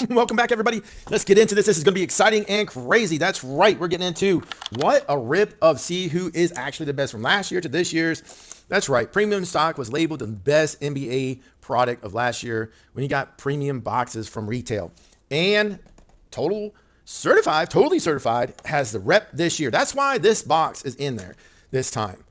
Welcome back, everybody. Let's get into this. This is going to be exciting and crazy. That's right. We're getting into what a rip of see who is actually the best from last year to this year's. That's right. Premium stock was labeled the best NBA product of last year when you got premium boxes from retail. And totally certified, has the rep this year. That's why this box is in there this time.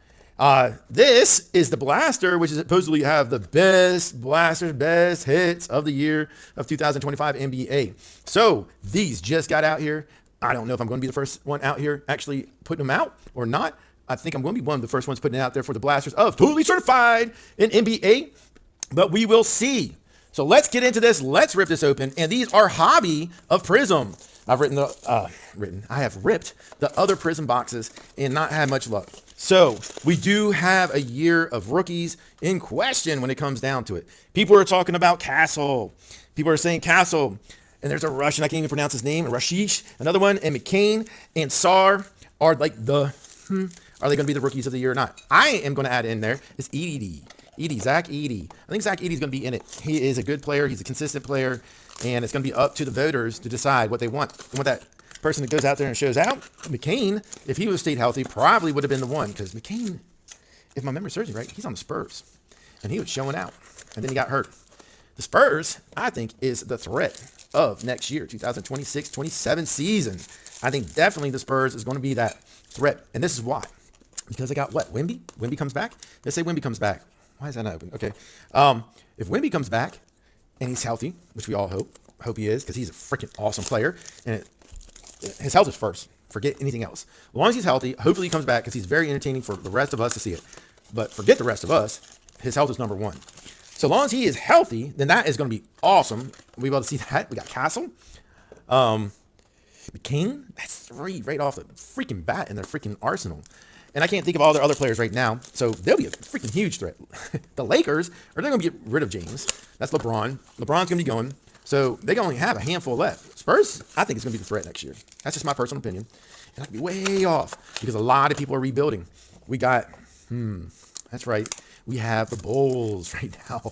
This is the blaster, which is supposedly have the best blasters, best hits of the year of 2025 NBA. So these just got out here. I don't know if I'm going to be the first one out here actually putting them out or not. I think I'm going to be one of the first ones putting it out there for the blasters of totally certified in NBA, but we will see. So let's get into this. Let's rip this open. And these are hobby of Prism. I have ripped the other Prism boxes and not had much luck. So we do have a year of rookies in question when it comes down to it. People are talking about Castle. People are saying Castle. And there's a Russian, I can't even pronounce his name, Rashish, another one, and McCain and Sar are like are they going to be the rookies of the year or not? I am going to add in there is Zach Edey. I think Zach Edey's going to be in it. He is a good player. He's a consistent player. And it's going to be up to the voters to decide what they want. And what that person that goes out there and shows out, McCain, if he would have stayed healthy, probably would have been the one. Because McCain, if my memory serves me right, he's on the Spurs. And he was showing out. And then he got hurt. The Spurs, I think, is the threat of next year, 2026-27 season. I think definitely the Spurs is going to be that threat. And this is why. Because they got what? Wemby? Wemby comes back? Let's say Wemby comes back. Why is that not open? Okay. If Wemby comes back and he's healthy, which we all hope he is, because he's a freaking awesome player, and his health is first. Forget anything else. As long as he's healthy, hopefully he comes back because he's very entertaining for the rest of us to see it. But forget the rest of us. His health is number one. So long as he is healthy, then that is going to be awesome. We'll be able to see that. We got Castle. McCain. That's 3 right off the freaking bat in their freaking arsenal. And I can't think of all their other players right now. So they'll be a freaking huge threat. The Lakers, are they going to get rid of James? That's LeBron. LeBron's going to be going. So they only have a handful left. Spurs, I think it's going to be the threat next year. That's just my personal opinion. And I could be way off because a lot of people are rebuilding. We got, that's right. We have the Bulls right now.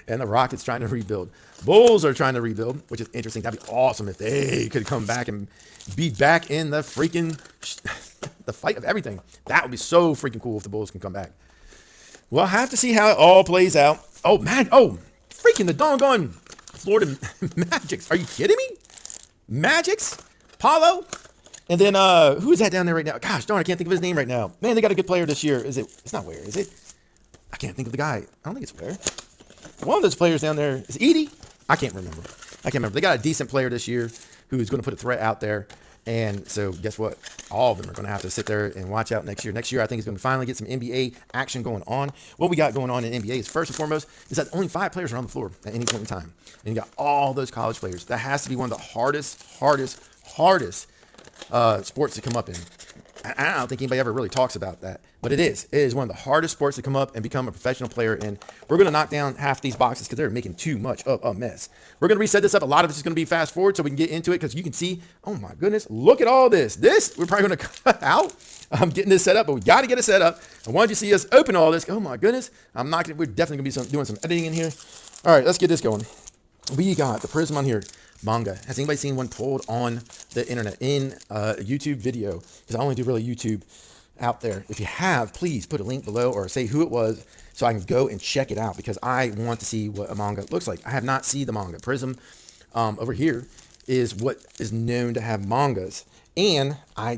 And the Rockets trying to rebuild. Bulls are trying to rebuild, which is interesting. That'd be awesome if they could come back and be back in the freaking the fight of everything. That would be so freaking cool if the Bulls can come back. We'll have to see how it all plays out. Oh, man. Oh, freaking the doggone Florida Magics. Are you kidding me? Magics? Paulo? And then who is that down there right now? Gosh darn, I can't think of his name right now. Man, they got a good player this year. It's not Ware, is it? I can't think of the guy. I don't think it's Ware. One of those players down there is Edey. I can't remember. They got a decent player this year who is going to put a threat out there. And so guess what? All of them are going to have to sit there and watch out next year. Next year, I think it's going to finally get some NBA action going on. What we got going on in NBA is first and foremost is that only 5 players are on the floor at any point in time. And you got all those college players. That has to be one of the hardest sports to come up in. I don't think anybody ever really talks about that, but it is. It is one of the hardest sports to come up and become a professional player in. We're going to knock down half these boxes because they're making too much of a mess. We're going to reset this up. A lot of this is going to be fast forward so we can get into it because you can see, oh my goodness, look at all this. This, we're probably going to cut out. I'm getting this set up, but we got to get it set up. And once you see us open all this, oh my goodness, we're definitely going to be doing some editing in here. All right, let's get this going. We got the Prism on here. Manga. Has anybody seen one pulled on the internet in a YouTube video? Because I only do really YouTube out there. If you have, please put a link below or say who it was so I can go and check it out because I want to see what a manga looks like. I have not seen the manga. Prism over here is what is known to have mangas. And I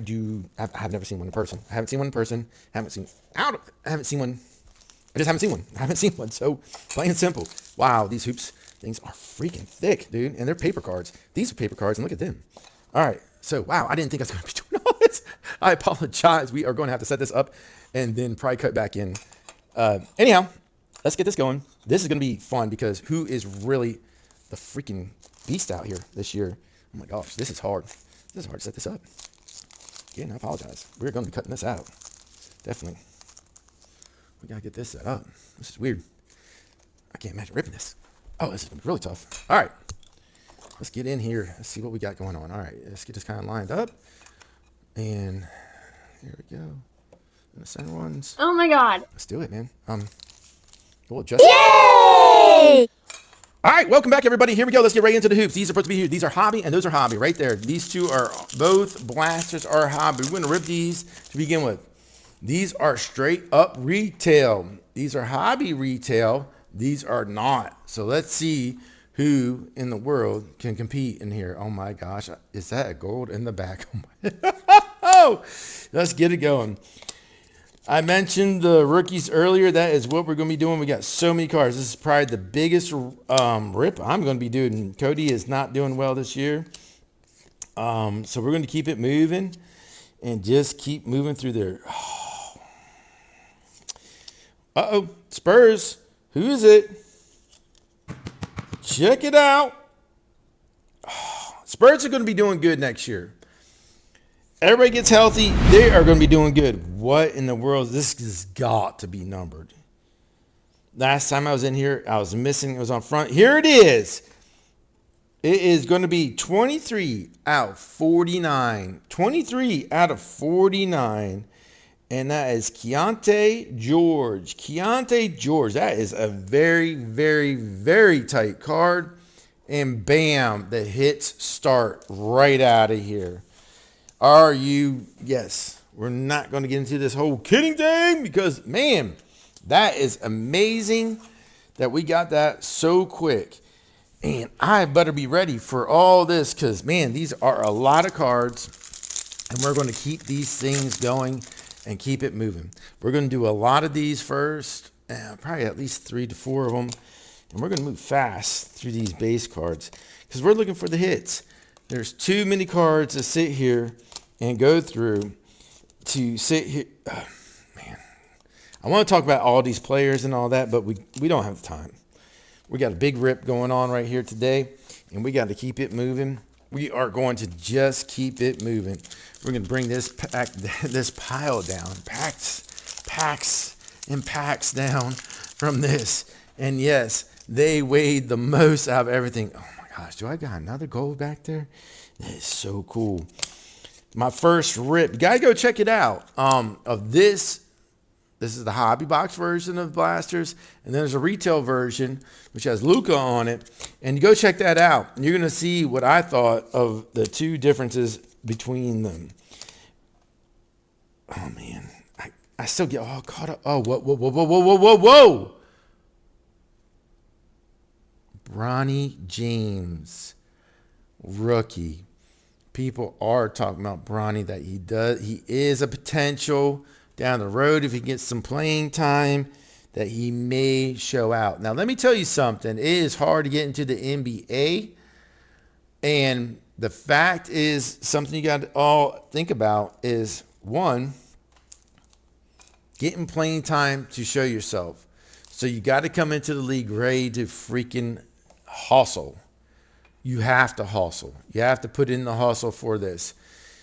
have never seen one in person. I haven't seen one in person. I just haven't seen one. I haven't seen one. So plain and simple. Wow, these hoops things are freaking thick, dude. And they're paper cards. These are paper cards, and look at them. All right. So, wow, I didn't think I was going to be doing all this. I apologize. We are going to have to set this up and then probably cut back in. Anyhow, let's get this going. This is going to be fun because who is really the freaking beast out here this year? Oh, my gosh. This is hard. This is hard to set this up. Again, I apologize. We're going to be cutting this out. Definitely. We got to get this set up. This is weird. I can't imagine ripping this. Oh, this is going to be really tough. All right. Let's get in here. Let's see what we got going on. All right. Let's get this kind of lined up. And here we go. And the center ones. Oh, my God. Let's do it, man. We'll adjust. Yay! All right, welcome back, everybody. Here we go. Let's get right into the hoops. These are supposed to be here. These are hobby, and those are hobby right there. These two are both blasters are hobby. We're going to rip these to begin with. These are straight up retail. These are hobby retail. These are not. So let's see who in the world can compete in here. Oh my gosh, is that a gold in the back? Oh, let's get it going. I mentioned the rookies earlier. That is what we're going to be doing. We got so many cards. This is probably the biggest rip I'm going to be doing. Cody is not doing well this year. So we're going to keep it moving and just keep moving through there. Uh-oh, Spurs. Who is it? Check it out. Spurs are going to be doing good next year. Everybody gets healthy, they are going to be doing good. What in the world? This has got to be numbered. Last time I was in here, I was missing. It was on front. Here it is. It is going to be 23 out of 49. 23 out of 49. And that is Keontae George. Keontae George. That is a very, very, very tight card. And bam, the hits start right out of here. Are you? Yes. We're not going to get into this whole kidding thing because, man, that is amazing that we got that so quick. And I better be ready for all this because, man, these are a lot of cards. And we're going to keep these things going and keep it moving. We're going to do a lot of these first, probably at least 3 to 4 of them. And we're going to move fast through these base cards because we're looking for the hits. There's too many cards to sit here and go through to sit here. Oh, man, I want to talk about all these players and all that, but we don't have time. We got a big rip going on right here today, and we got to keep it moving. We are going to just keep it moving. We're going to bring this pile down, packs down from this. And yes, they weighed the most out of everything. Oh my gosh, do I got another gold back there? That is so cool. My first rip. You gotta go check it out. Of this. This is the hobby box version of blasters, and then there's a retail version which has Luka on it. And you go check that out. And you're gonna see what I thought of the two differences between them. Oh man, I still get all caught up. Oh, whoa. Bronny James, rookie. People are talking about Bronny, that he is a potential down the road if he gets some playing time that he may show out. Now, let me tell you something. It is hard to get into the NBA. And the fact is, something you got to all think about is, one, getting playing time to show yourself. So you got to come into the league ready to freaking hustle. You have to hustle. You have to put in the hustle for this.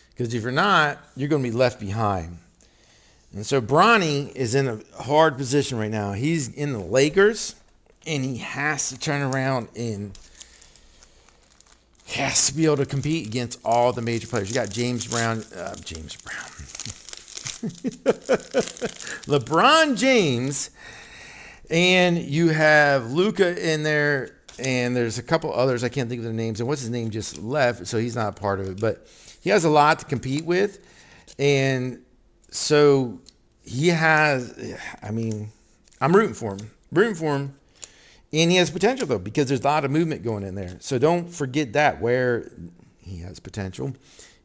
Because if you're not, you're going to be left behind. And so Bronny is in a hard position right now. He's in the Lakers, and he has to turn around and has to be able to compete against all the major players. You got LeBron James, and you have Luka in there. And there's a couple others. I can't think of their names. And what's his name just left, so he's not a part of it. But he has a lot to compete with. And so he has, I'm rooting for him. And he has potential, though, because there's a lot of movement going in there. So don't forget that, where he has potential.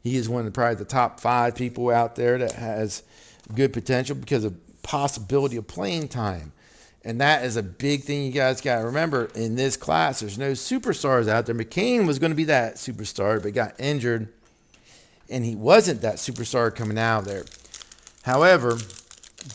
He is one of probably the top 5 people out there that has good potential because of possibility of playing time. And that is a big thing you guys got to remember in this class. There's no superstars out there. McCain was going to be that superstar, but got injured, and he wasn't that superstar coming out of there. However,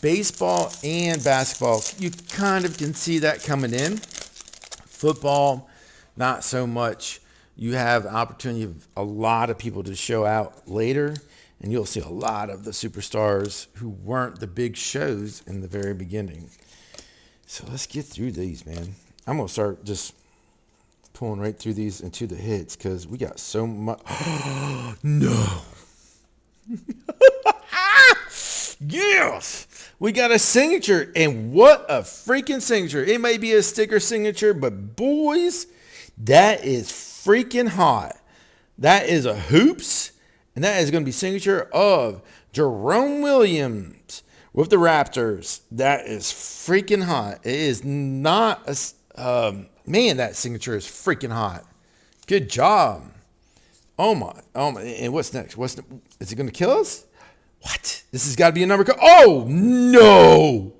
baseball and basketball, you kind of can see that coming in. Football, not so much. You have an opportunity of a lot of people to show out later, and you'll see a lot of the superstars who weren't the big shows in the very beginning. So let's get through these, man. I'm going to start just pulling right through these into the hits because we got so much. No. Yes. We got a signature, and what a freaking signature. It may be a sticker signature, but boys, that is freaking hot. That is a hoops, and that is going to be signature of Jerome Williams with the Raptors. That is freaking hot. It is not a man, that signature is freaking hot. Good job. Oh my. And what's next? Is it going to kill us? What? This has got to be a number card. Oh no.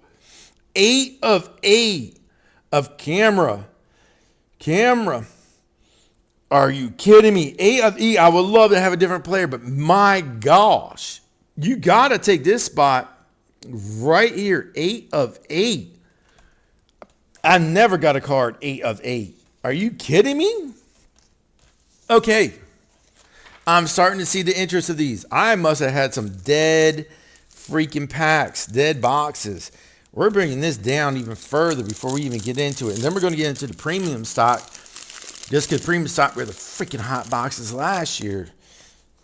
8 of 8 of camera. Are you kidding me? 8 of 8. I would love to have a different player, but my gosh. You got to take this spot right here. 8 of 8. I never got a card 8 of 8. Are you kidding me? Okay. I'm starting to see the interest of these. I must have had some dead freaking packs, dead boxes. We're bringing this down even further before we even get into it. And then we're going to get into the premium stock. Just because premium stock were the freaking hot boxes last year.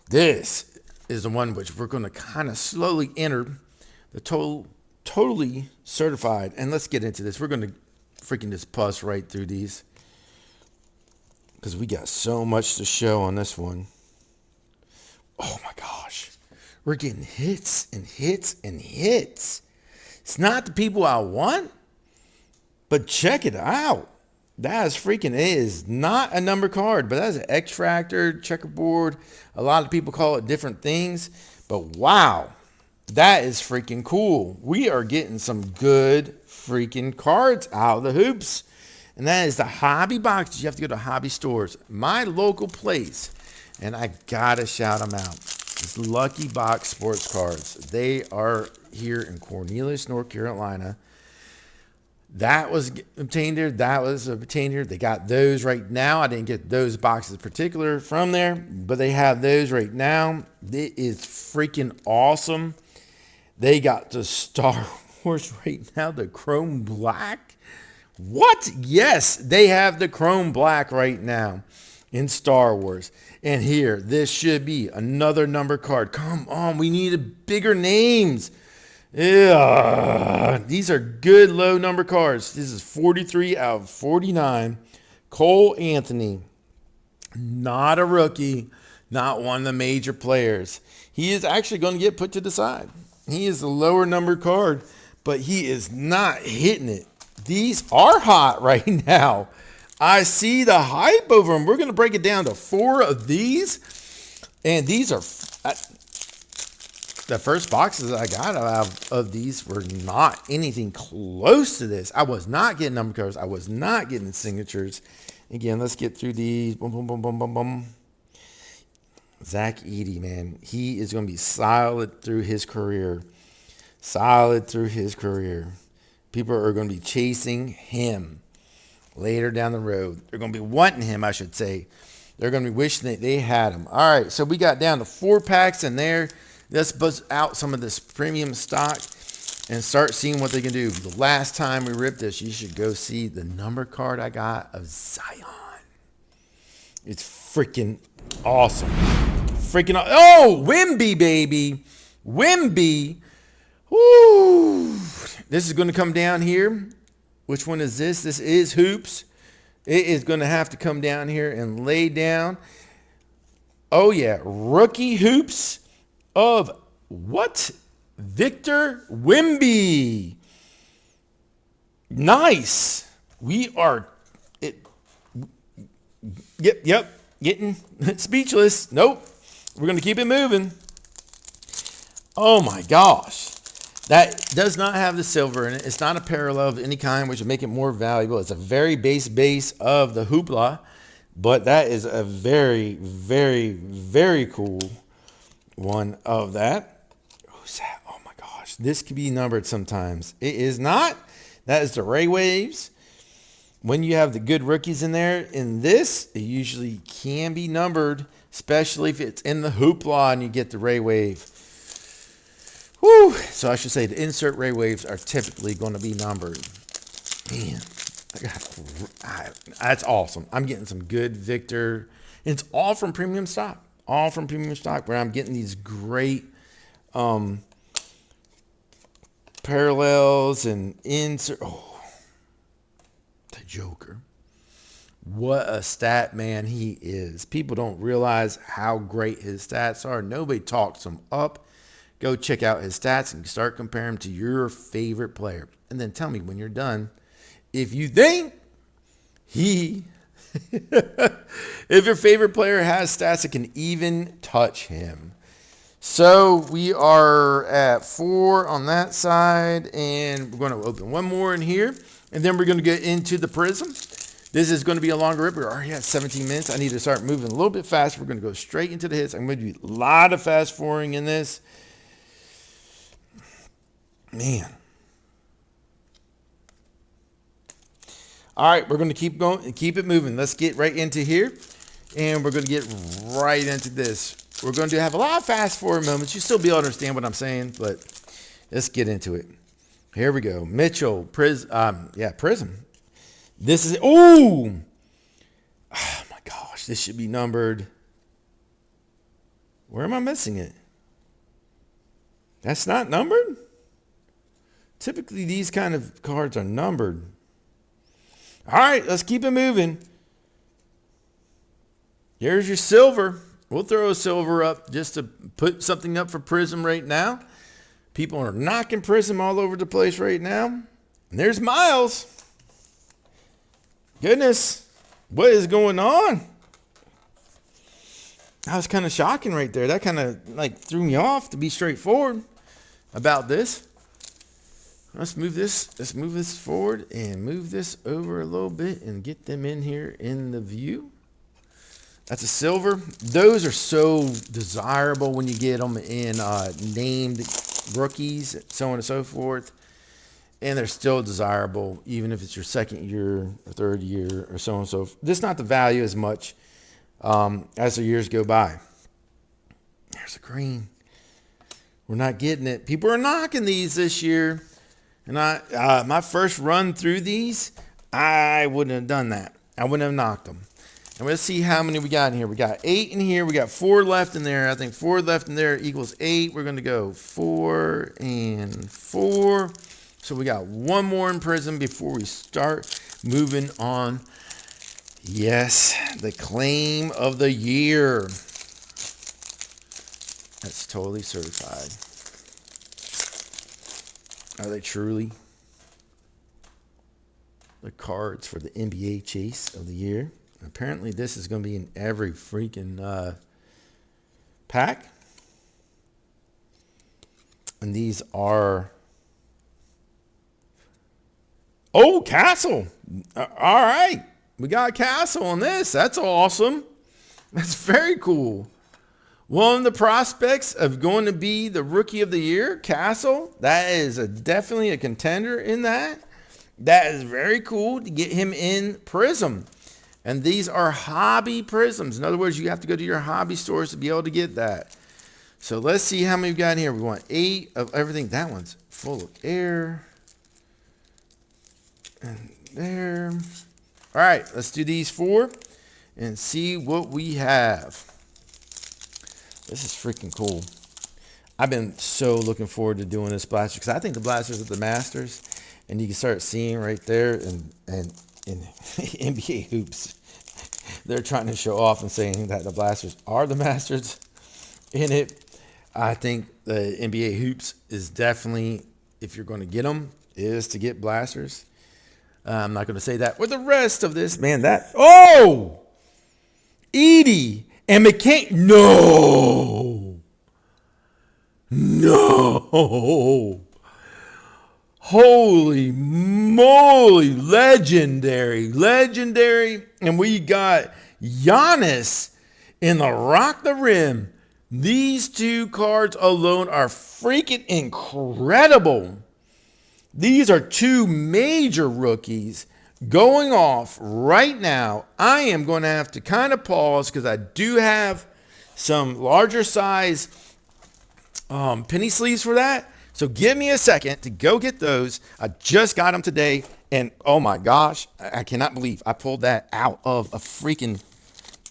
This is the one which we're going to kind of slowly enter the totally certified. And let's get into this. We're going to freaking just bust right through these, because we got so much to show on this one. Oh my gosh. We're getting hits and hits and hits. It's not the people I want, but check it out. That is freaking, it is not a number card, but that's an X-Factor, checkerboard. A lot of people call it different things, but wow, that is freaking cool. We are getting some good freaking cards out of the hoops. And that is the hobby box. You have to go to hobby stores. My local place. And I gotta shout them out. It's Lucky Box Sports Cards. They are here in Cornelius, North Carolina. That was obtained there. That was obtained here. They got those right now. I didn't get those boxes particular from there, but they have those right now. It is freaking awesome. They got the Star Wars right now, the Chrome Black. What? Yes, they have the Chrome Black right now in Star Wars. And here, this should be another number card. Come on, we need bigger names. Yeah, these are good low number cards. This is 43 out of 49. Cole Anthony, not a rookie, not one of the major players. He is actually going to get put to the side. He is a lower number card, but he is not hitting it. These are hot right now. I see the hype over them. We're going to break it down to 4 of these. And these are, the first boxes I got out of these were not anything close to this. I was not getting number cards. I was not getting signatures. Again, let's get through these. Boom, boom, boom, boom, boom, boom. Zach Edey, man. He is going to be solid through his career. Solid through his career. People are going to be chasing him later down the road. They're going to be wanting him, I should say. They're going to be wishing that they had him. All right, so we got down to 4 packs in there. Let's buzz out some of this premium stock and start seeing what they can do. The last time we ripped this, you should go see the number card I got of Zion. It's freaking awesome. Oh, Wemby, baby. Wemby. Woo. This is going to come down here. Which one is this? This is hoops. It is going to have to come down here and lay down. Oh, yeah. Rookie hoops of what? Victor Wemby. Nice. We are Yep. Getting speechless. Nope. We're going to keep it moving. Oh, my gosh. That does not have the silver in it. It's not a parallel of any kind, which would make it more valuable. It's a very base of the hoopla. But that is a very, very, very cool one of that. Who's that? Oh, my gosh. This could be numbered sometimes. It is not. That is the Ray Waves. When you have the good rookies in there, in this, it usually can be numbered, especially if it's in the hoopla and you get the Ray Wave. Whew. So I should say the insert Ray Waves are typically going to be numbered. Man, that's awesome. I'm getting some good Victor. It's all from premium stock. All from premium stock where I'm getting these great parallels and insert. Oh, the Joker. What a stat man he is. People don't realize how great his stats are. Nobody talks him up. Go check out his stats and start comparing them to your favorite player. And then tell me when you're done if you think he, if your favorite player has stats that can even touch him. So we are at 4 on that side, and we're going to open one more in here, and then we're going to get into the Prism. This is going to be a longer rip. We're already at 17 minutes. I need to start moving a little bit faster. We're going to go straight into the hits. I'm going to do a lot of fast forwarding in this. Man. All right, we're going to keep going and keep it moving. Let's get right into here, and we're going to get right into this. We're going to have a lot of fast forward moments. You still be able to understand what I'm saying, but let's get into it. Here we go. Mitchell, Prism. This is, oh my gosh, this should be numbered. Where am I missing it? That's not numbered? Typically, these kind of cards are numbered. All right, let's keep it moving. Here's your silver. We'll throw a silver up just to put something up for Prism right now. People are knocking Prism all over the place right now. And there's Miles. Goodness, what is going on? That was kind of shocking right there. That kind of like threw me off, to be straightforward about this. Let's move this forward and move this over a little bit and get them in here in the view. That's a silver. Those are so desirable when you get them in named rookies, so on and so forth. And they're still desirable, even if it's your second year or third year or so on and so forth. This is not the value as much as the years go by. There's a green. We're not getting it. People are knocking these this year. And my first run through these, I wouldn't have done that. I wouldn't have knocked them. And let's see how many we got in here. We got 8 in here. We got 4 left in there. I think 4 left in there equals 8. We're going to go 4 and 4. So we got one more in Prism before we start moving on. Yes, the claim of the year. That's totally certified. Are they truly the cards for the NBA chase of the year? Apparently, this is going to be in every freaking pack. And these are... Oh, Castle. All right. We got Castle on this. That's awesome. That's very cool. One of the prospects of going to be the Rookie of the Year, Castle. That is definitely a contender in that. That is very cool to get him in Prism. And these are hobby Prisms. In other words, you have to go to your hobby stores to be able to get that. So let's see how many we've got in here. We want 8 of everything. That one's full of air. And there. All right, let's do these 4 and see what we have. This is freaking cool. I've been so looking forward to doing this blaster because I think the blasters are the masters, and you can start seeing right there and in NBA hoops, they're trying to show off and saying that the blasters are the masters in it. I think the NBA hoops is definitely, if you're going to get them, is to get blasters. I'm not going to say that with the rest of this. Man, that... Oh! Edie and McCain... No! No! Holy moly. Legendary. Legendary. And we got Giannis in the Rock the Rim. These 2 cards alone are freaking incredible. These are 2 major rookies going off right now. I am going to have to kind of pause because I do have some larger size penny sleeves for that. So give me a second to go get those. I just got them today. And oh my gosh, I cannot believe I pulled that out of a freaking...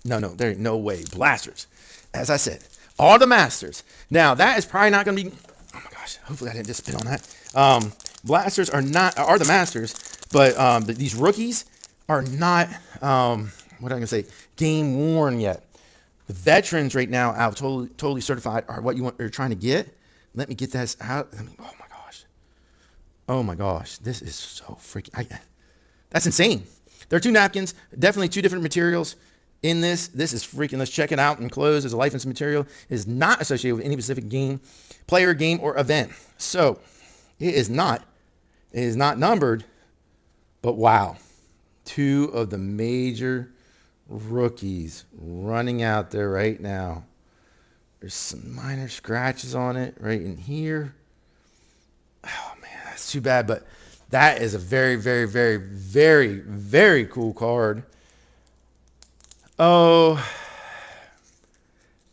No, there ain't no way. Blasters. As I said, all the masters. Now, that is probably not going to be... Oh my gosh. gosh, hopefully I didn't just spit on that. Blasters are the masters, but these rookies are not, what am I going to say, game worn yet. The veterans right now out totally certified are what you're trying to get. Let me get that out. Oh my gosh. Oh my gosh. This is so freaking, that's insane. There are 2 napkins, definitely 2 different materials in this. This is freaking, let's check it out and close. As a licensed material. It is not associated with any specific game, player, game, or event. So it is not numbered, but wow. 2 of the major rookies running out there right now. There's some minor scratches on it right in here. Oh man, that's too bad, but that is a very, very, very, very, very cool card. Oh,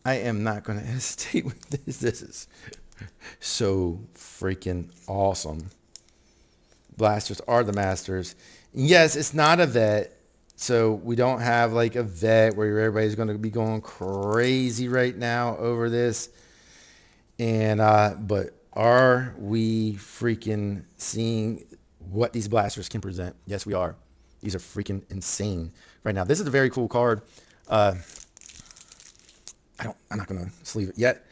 I am not going to hesitate with this. This is so freaking awesome. Blasters are the masters. Yes, it's not a vet. So we don't have like a vet where everybody's going to be going crazy right now over this. And, but are we freaking seeing what these blasters can present? Yes, we are. These are freaking insane right now. This is a very cool card. I'm not going to sleeve it yet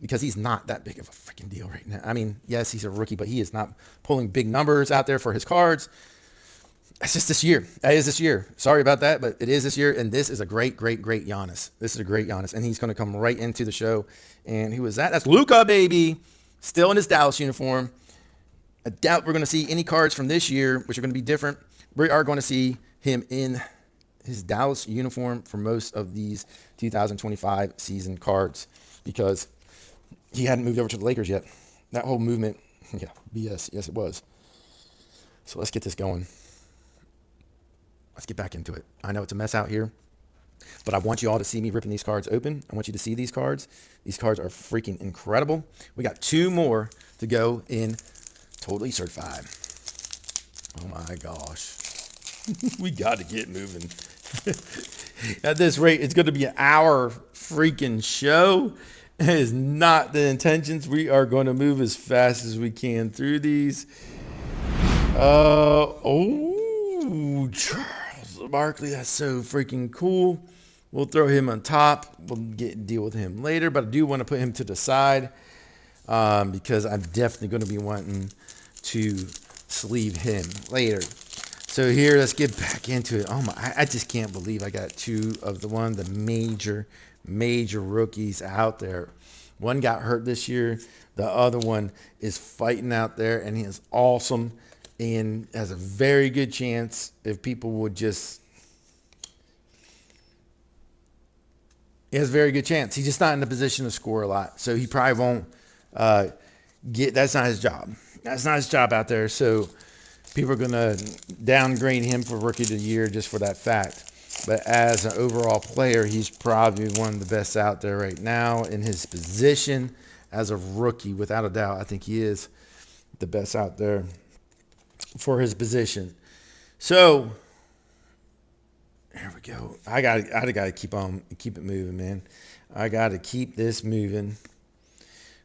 because he's not that big of a freaking deal right now. I mean, yes, he's a rookie, but he is not pulling big numbers out there for his cards. It's just this year. It is this year. Sorry about that, but it is this year. And this is a great, great, great Giannis. This is a great Giannis. And he's going to come right into the show. And who is that? That's Luka, baby. Still in his Dallas uniform. I doubt we're going to see any cards from this year, which are going to be different. We are going to see him in his Dallas uniform for most of these 2025 season cards because he hadn't moved over to the Lakers yet. That whole movement, yeah, BS. Yes, it was. So let's get this going. Let's get back into it. I know it's a mess out here, but I want you all to see me ripping these cards open. I want you to see these cards. These cards are freaking incredible. We got 2 more to go in totally certified. Oh my gosh. We got to get moving. At this rate, it's going to be an hour freaking show. It is not the intentions. We are going to move as fast as we can through these. Charles Barkley, that's so freaking cool. We'll throw him on top. We'll deal with him later, but I do want to put him to the side because I'm definitely going to be wanting to sleeve him later. So here, let's get back into it. Oh my, I just can't believe I got 2 of the major rookies out there. One got hurt this year. The other one is fighting out there, and he is awesome and has a very good chance if people would just. He has a very good chance. He's just not in the position to score a lot, so he probably won't get. That's not his job. That's not his job out there. So people are gonna downgrade him for rookie of the year just for that fact. But as an overall player, he's probably one of the best out there right now in his position as a rookie, without a doubt. I think he is the best out there for his position. So there we go. I gotta keep it moving, man. I gotta keep this moving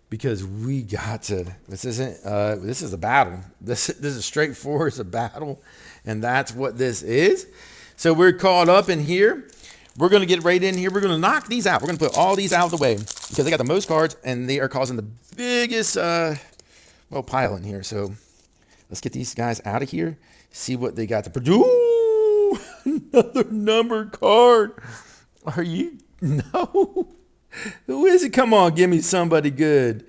because we got to. This is a battle. This is straightforward. It's a battle, and that's what this is. So we're caught up in here. We're going to get right in here. We're going to knock these out. We're going to put all these out of the way because they got the most cards and they are causing the biggest pile in here. So let's get these guys out of here. See what they got to produce. Another number card. Are you? No. Who is it? Come on, give me somebody good.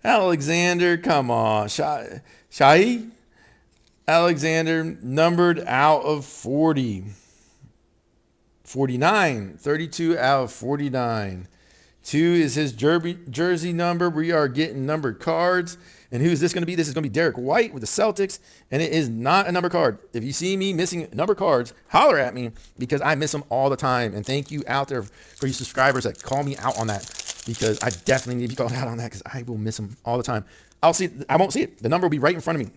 Alexander, come on. Shai Alexander, numbered out of 40. 49. 32 out of 49. 2 is his jersey number. We are getting numbered cards. And who is this going to be? This is going to be Derek White with the Celtics. And it is not a number card. If you see me missing number cards, holler at me because I miss them all the time. And thank you out there for you subscribers that call me out on that because I definitely need to be called out on that because I will miss them all the time. I won't see it. The number will be right in front of me.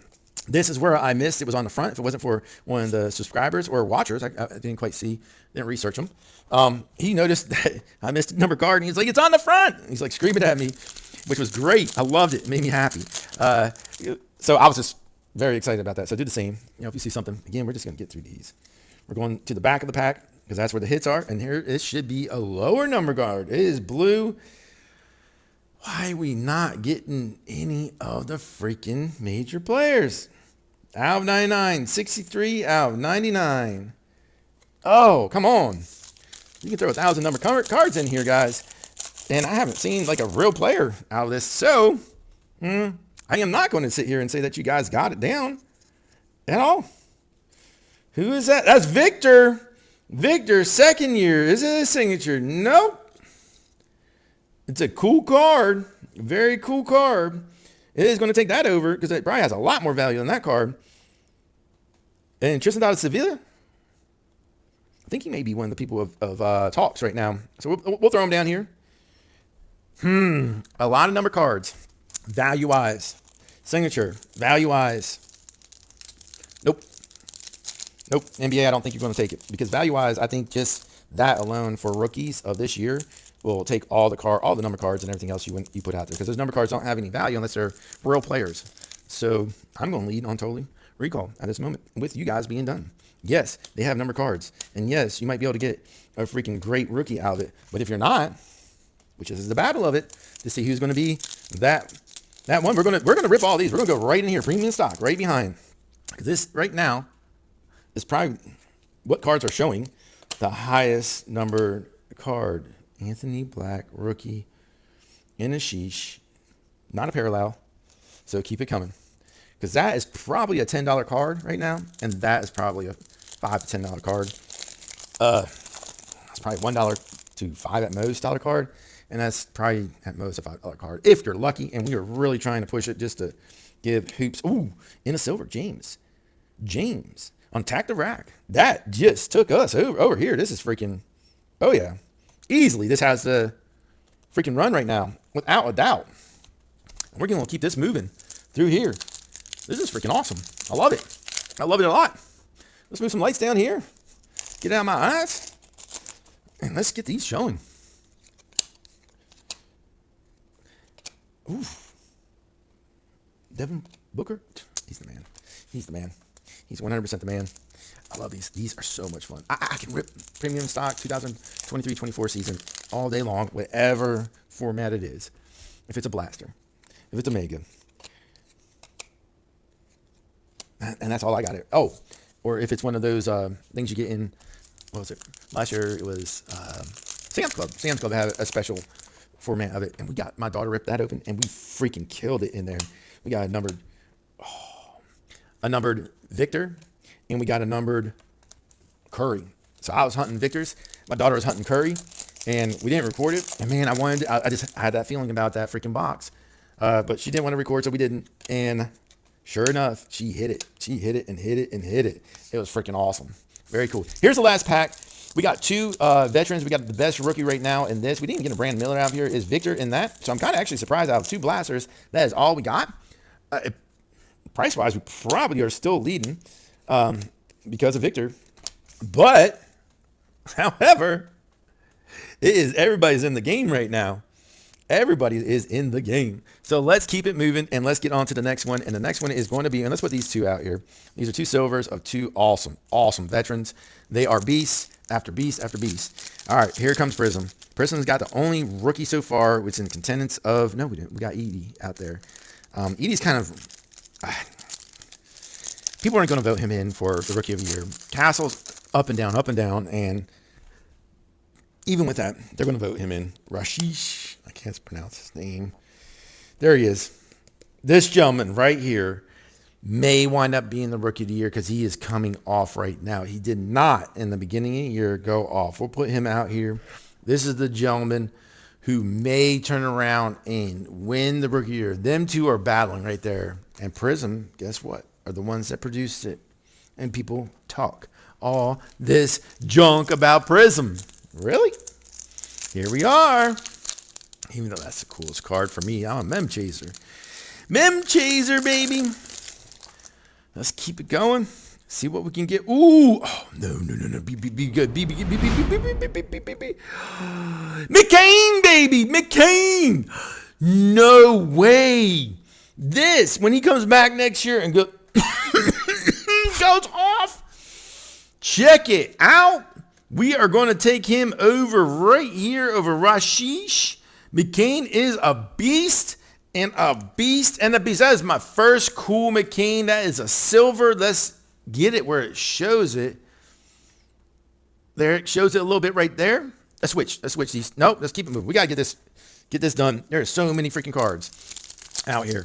This is where I missed. It was on the front. If it wasn't for one of the subscribers or watchers, I didn't quite see, didn't research them. He noticed that I missed a number card, and he's like, it's on the front. He's like screaming at me. which was great. I loved it. It made me happy. So I was just very excited about that. So do the same. If you see something, again, we're just going to get through these. We're going to the back of the pack because that's where the hits are. And here it should be a lower number card. It is blue. Why are we not getting any of the freaking major players? Out of 99, 63 out of 99. Oh, come on. You can throw 1,000 number cards in here, guys. And I haven't seen like a real player out of this. So I am not going to sit here and say that you guys got it down at all. Who is that? That's Victor. Victor, second year. Is it a signature? Nope. It's a cool card. Very cool card. It is going to take that over because it probably has a lot more value than that card. And Tristan out of Sevilla. I think he may be one of the people of talks right now. So we'll throw him down here. A lot of number cards. Value-wise. Signature. Value-wise. Nope. Nope. NBA, I don't think you're going to take it. Because value-wise, I think just that alone for rookies of this year will take all the number cards and everything else you put out there. Because those number cards don't have any value unless they're real players. So I'm going to lead on totally recall at this moment with you guys being done. Yes, they have number cards. And yes, you might be able to get a freaking great rookie out of it. But if you're not, which is the battle of it, to see who's going to be that one, we're going to rip all these. We're going to go right in here, premium stock, right behind. This right now is probably what cards are showing the highest numbered card. Anthony Black, rookie, in a sheesh, not a parallel. So keep it coming. Because that is probably a $10 card right now. And that is probably a $5 to $10 card. It's probably $1 to $5 at most dollar card. And that's probably at most a $5 card if you're lucky. And we are really trying to push it just to give hoops. Ooh, in a silver, James on Tack the Rack. That just took us over here. This is freaking, oh yeah. Easily, this has the freaking run right now, without a doubt. We're going to keep this moving through here. This is freaking awesome. I love it. I love it a lot. Let's move some lights down here. Get out of my eyes. And let's get these showing. Ooh. Devin Booker. He's the man. He's the man. He's 100% the man. I love these. These are so much fun. I can rip premium stock 2023-24 season all day long, whatever format it is. If it's a blaster, if it's a mega. And that's all I got it. Oh, or if it's one of those things you get in, what was it? Last year it was Sam's Club. Sam's Club had a special format of it. And my daughter ripped that open and we freaking killed it in there. We got a numbered Victor. And we got a numbered Curry. So I was hunting Victor's. My daughter was hunting Curry. And we didn't record it. And man, I just had that feeling about that freaking box. But she didn't want to record, so we didn't. And sure enough, she hit it. She hit it and hit it and hit it. It was freaking awesome. Very cool. Here's the last pack. We got two veterans. We got the best rookie right now in this. We didn't even get a Brandon Miller out of here. Is Victor in that? So I'm kind of actually surprised out of two blasters. That is all we got. Price-wise, we probably are still leading. Because of Victor. But, however, everybody's in the game right now. Everybody is in the game. So let's keep it moving and let's get on to the next one. And the next one is going to be, and let's put these two out here. These are two silvers of two awesome veterans. They are beasts after beast after beast. All right, here comes Prism. Prism's got the only rookie so far, which is in contendants of, no, we didn't. We got Edie out there. Edie's kind of, people aren't going to vote him in for the Rookie of the Year. Castle's up and down, and even with that, they're going to vote him in. Rashish, I can't pronounce his name. There he is. This gentleman right here may wind up being the Rookie of the Year because he is coming off right now. He did not, in the beginning of the year, go off. We'll put him out here. This is the gentleman who may turn around and win the Rookie of the Year. Them two are battling right there. And Prism, guess what? Are the ones that produced it. And people talk all this junk about Prism. Really? Here we are. Even though that's the coolest card for me. I'm a mem chaser. Mem chaser, baby. Let's keep it going. See what we can get. Ooh. Oh, no. Be good. Be. McCain, baby. McCain. No way. This, when he comes back next year and goes off, check it out. We are going to take him over right here over Rashish. McCain is a beast and a beast and a beast. That is my first cool McCain. That is a silver. Let's get it where it shows it. There, it shows it a little bit right there. Let's switch these. Nope, let's keep it moving. We got to get this done. There are so many freaking cards out here.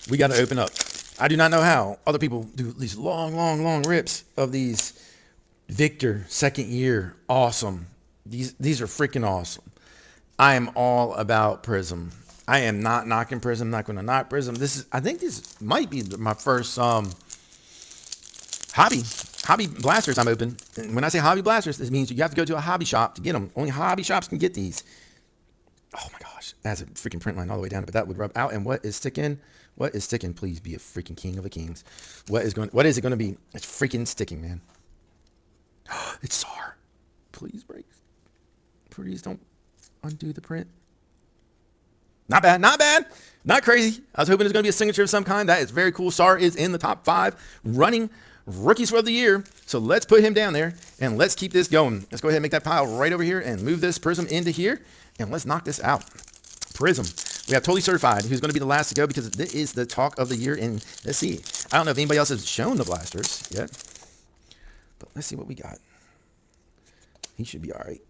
We got to open up. I do not know how other people do these long rips of these Victor second year. Awesome. These are freaking awesome. I am all about Prism. I am not knocking Prism. Not going to knock Prism. I think this might be my first hobby blasters I'm open. And when I say hobby blasters, this means you have to go to a hobby shop to get them. Only hobby shops can get these. Oh my gosh, that's a freaking print line all the way down, but that would rub out. And what is sticking? What is sticking? Please be a freaking king of the kings. What is it going to be? It's freaking sticking, man. It's SAR. Please break. Please don't undo the print. Not bad. Not crazy. I was hoping it's going to be a signature of some kind. That is very cool. SAR is in the top 5 running rookies for the year. So let's put him down there and let's keep this going. Let's go ahead and make that pile right over here and move this Prism into here and let's knock this out. Prism. We have Totally Certified, who's going to be the last to go because this is the talk of the year. And let's see. I don't know if anybody else has shown the blasters yet, but let's see what we got. He should be all right.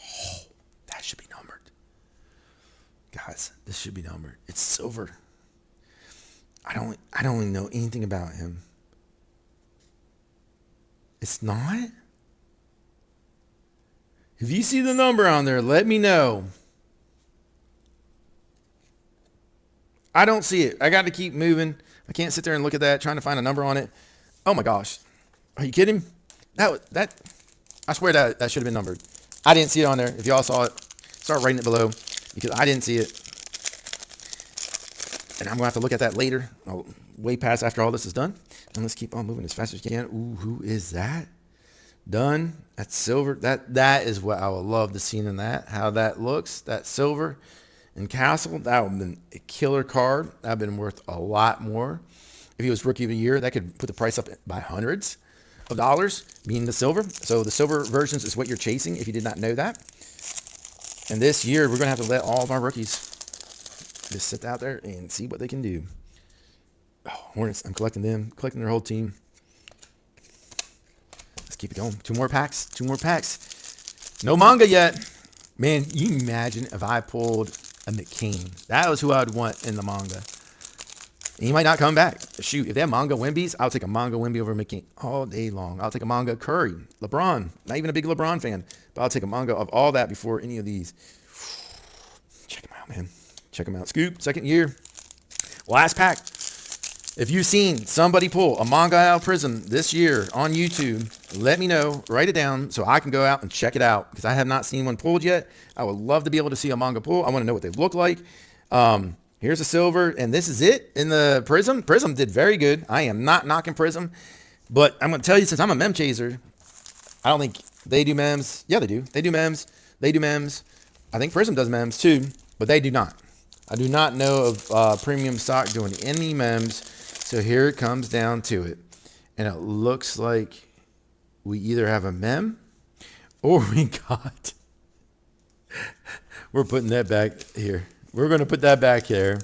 Oh, that should be numbered. Guys, this should be numbered. It's silver. I don't even know anything about him. It's not? If you see the number on there, let me know. I don't see it. I got to keep moving. I can't sit there and look at that, trying to find a number on it. Oh my gosh. Are you kidding? That I swear that should have been numbered. I didn't see it on there. If y'all saw it, start writing it below because I didn't see it. And I'm going to have to look at that later. I'll way past after all this is done. And let's keep on moving as fast as you can. Ooh, who is that? Done. That's silver. That is what I would love to see in that. How that looks. That silver and Castle. That would have been a killer card. That would have been worth a lot more. If he was Rookie of the Year, that could put the price up by hundreds of dollars, meaning the silver. So the silver versions is what you're chasing if you did not know that. And this year, we're going to have to let all of our rookies just sit out there and see what they can do. Oh, Hornets, I'm collecting them, collecting their whole team. Let's keep it going. Two more packs. No manga yet. Man, you imagine if I pulled a McCain. That was who I'd want in the manga. And he might not come back. Shoot, if they have manga Wimbies, I'll take a manga Wimby over McCain all day long. I'll take a manga Curry, LeBron. Not even a big LeBron fan, but I'll take a manga of all that before any of these. Check them out, man. Check them out. Scoop, second year. Last pack. If you've seen somebody pull a manga out Prism this year on YouTube, let me know. Write it down so I can go out and check it out because I have not seen one pulled yet. I would love to be able to see a manga pull. I want to know what they look like. Here's a silver, and this is it in the Prism. Prism did very good. I am not knocking Prism, but I'm going to tell you, since I'm a mem chaser, I don't think they do mems. Yeah, they do. They do mems. I think Prism does mems too, but they do not. I do not know of premium stock doing any mems. So here it comes down to it. And it looks like we either have a mem or we're putting that back here. We're going to put that back here.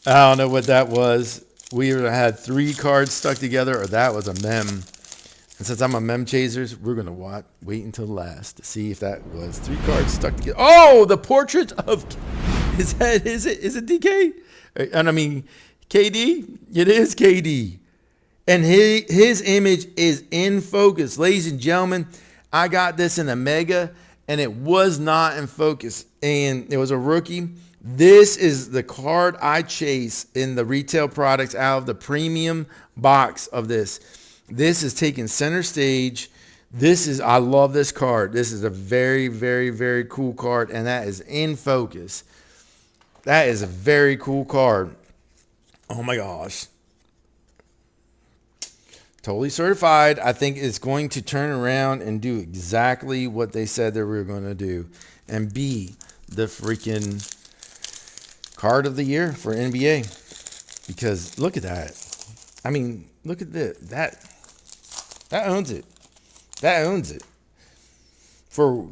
I don't know what that was. We either had 3 cards stuck together or that was a mem. And since I'm a mem chasers, we're going to wait until last to see if that was 3 cards stuck together. Oh, the portrait of, is it DK? And I mean, KD? It is KD. And his image is in focus. Ladies and gentlemen, I got this in a mega and it was not in focus. And it was a rookie. This is the card I chase in the retail products out of the premium box of this. This is taking center stage. I love this card. This is a very, very, very cool card. And that is in focus. That is a very cool card. Oh my gosh. Totally Certified. I think it's going to turn around and do exactly what they said they were going to do and be the freaking card of the year for NBA. Because look at that. I mean, look at this. That owns it. That owns it. For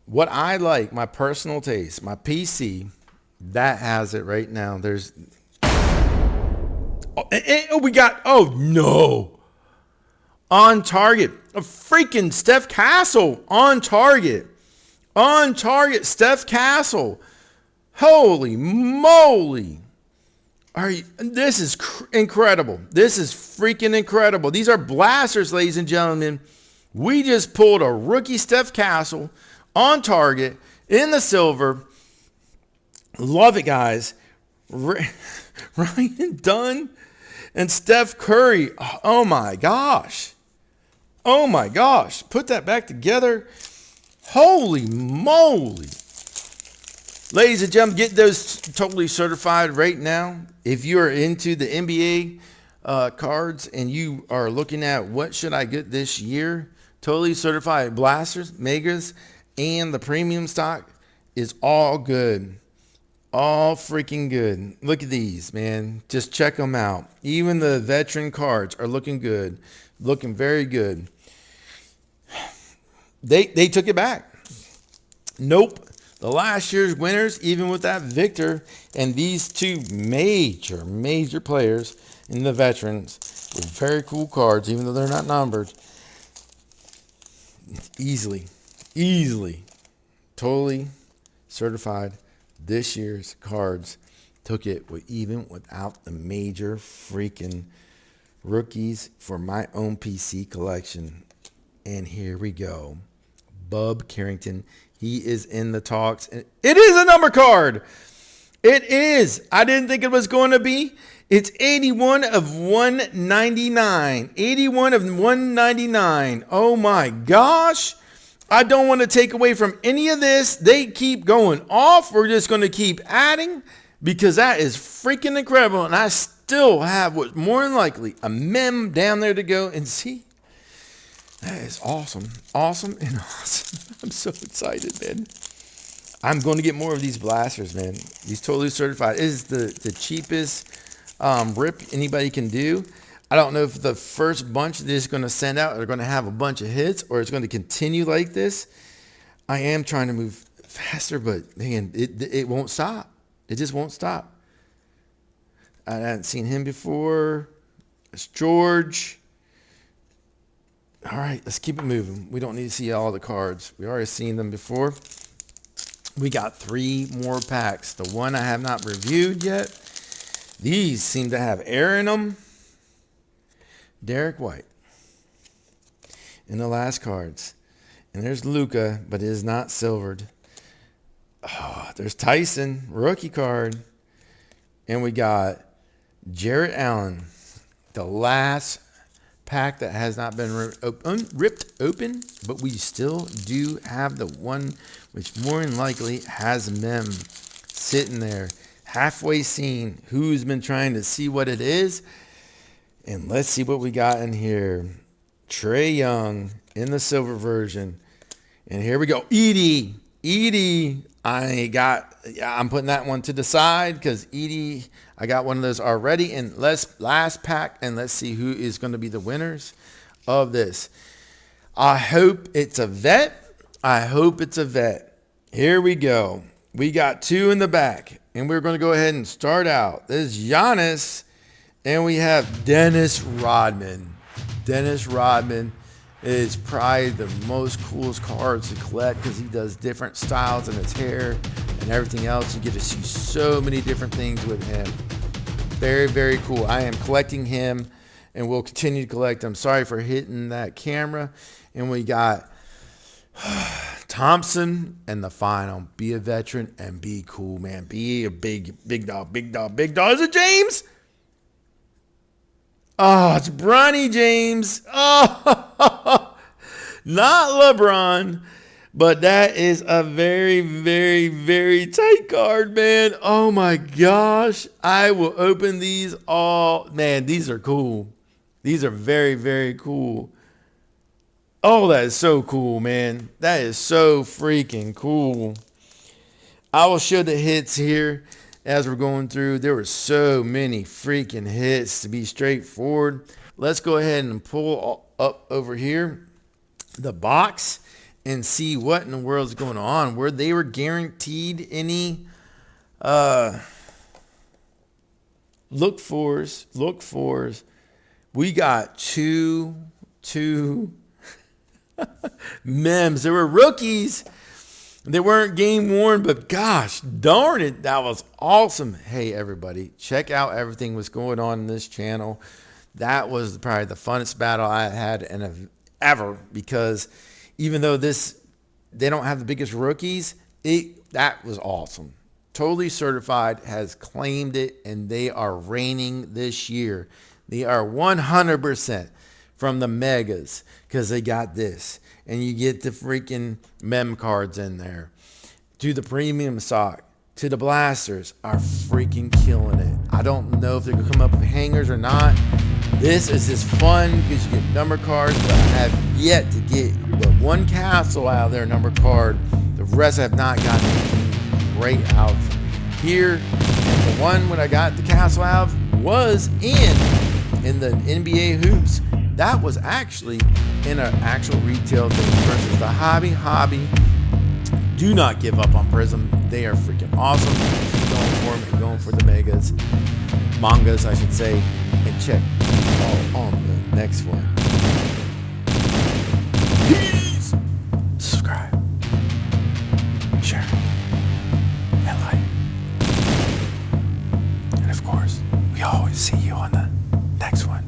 what I like, my personal taste, my PC, that has it right now. There's we got, oh no. On target. A freaking Steph Castle on target. On target, Steph Castle. Holy moly. This is incredible. This is freaking incredible. These are blasters, ladies and gentlemen. We just pulled a rookie Steph Castle on target in the silver. Love it, guys. Ryan Dunn and Steph Curry. Oh my gosh. Oh my gosh. Put that back together. Holy moly. Ladies and gentlemen, get those totally certified right now. If you are into the NBA cards and you are looking at what should I get this year, totally certified blasters, megas, and the premium stock is all good. All freaking good. Look at these, man. Just check them out. Even the veteran cards are looking good. Looking very good. They took it back. Nope. The last year's winners, even with that Victor and these two major players in the veterans with very cool cards, even though they're not numbered, easily, totally certified. This year's cards took it even without the major freaking rookies for my own PC collection. And here we go. Bub Carrington. He is in the talks. It is a number card. It is. I didn't think it was going to be. It's 81 of 199. 81 of 199. Oh my gosh. I don't want to take away from any of this. They keep going off. We're just going to keep adding because that is freaking incredible. And I still have what's more than likely a mem down there to go and see. That is awesome. Awesome and awesome. I'm so excited, man. I'm going to get more of these blasters, man. These totally certified. It is the cheapest rip anybody can do. I don't know if the first bunch they're just going to send out are going to have a bunch of hits or it's going to continue like this. I am trying to move faster, but man, it won't stop. It just won't stop. I hadn't seen him before. It's George. All right, let's keep it moving. We don't need to see all the cards. We already seen them before. We got 3 more packs. The one I have not reviewed yet. These seem to have air in them. Derek White in the last cards. And there's Luka, but it is not silvered. Oh, there's Tyson, rookie card. And we got Jarrett Allen, the last pack that has not been ripped open, but we still do have the one which more than likely has mem sitting there, halfway seen. Who's been trying to see what it is? And let's see what we got in here. Trae Young in the silver version. And here we go. Edie. I'm putting that one to the side because Edie, I got one of those already. And last pack, and let's see who is going to be the winners of this. I hope it's a vet. Here we go. We got 2 in the back. And we're going to go ahead and start out. This is Giannis. And we have Dennis Rodman. Dennis Rodman is probably the most coolest cards to collect because he does different styles in his hair and everything else. You get to see so many different things with him. Very, very cool. I am collecting him and will continue to collect him. Sorry for hitting that camera. And we got Thompson and the final. Be a veteran and be cool, man. Be a big dog. Is it James? Oh, it's Bronny James. Oh, not LeBron. But that is a very, very, very tight card, man. Oh, my gosh. I will open these all. Man, these are cool. These are very, very cool. Oh, that is so cool, man. That is so freaking cool. I will show the hits here as we're going through. There were so many freaking hits to be straightforward. Let's go ahead and pull up over here the box and see what in the world is going on. Where they were guaranteed any look fors. We got two mems. There were rookies. They weren't game worn, but gosh darn it, that was awesome. Hey everybody, check out everything that's going on in this channel. That was probably the funnest battle I had in ever, because even though they don't have the biggest rookies, that was awesome. Totally Certified has claimed it, and they are reigning this year. They are 100% from the megas, because they got this. And you get the freaking mem cards in there. To the premium stock, to the blasters, are freaking killing it. I don't know if they're going to come up with hangers or not. This is just fun because you get number cards, but I have yet to get but one castle out of their number card. The rest I have not gotten anything great out of here. And the one when I got the castle out of was in the NBA hoops. That was actually in an actual retail thing versus the hobby. Do not give up on Prism. They are freaking awesome. Keep going for them and going for the mangas, I should say. And check all on the next one. Peace. Subscribe, share, and like. And of course, we always see you on the next one.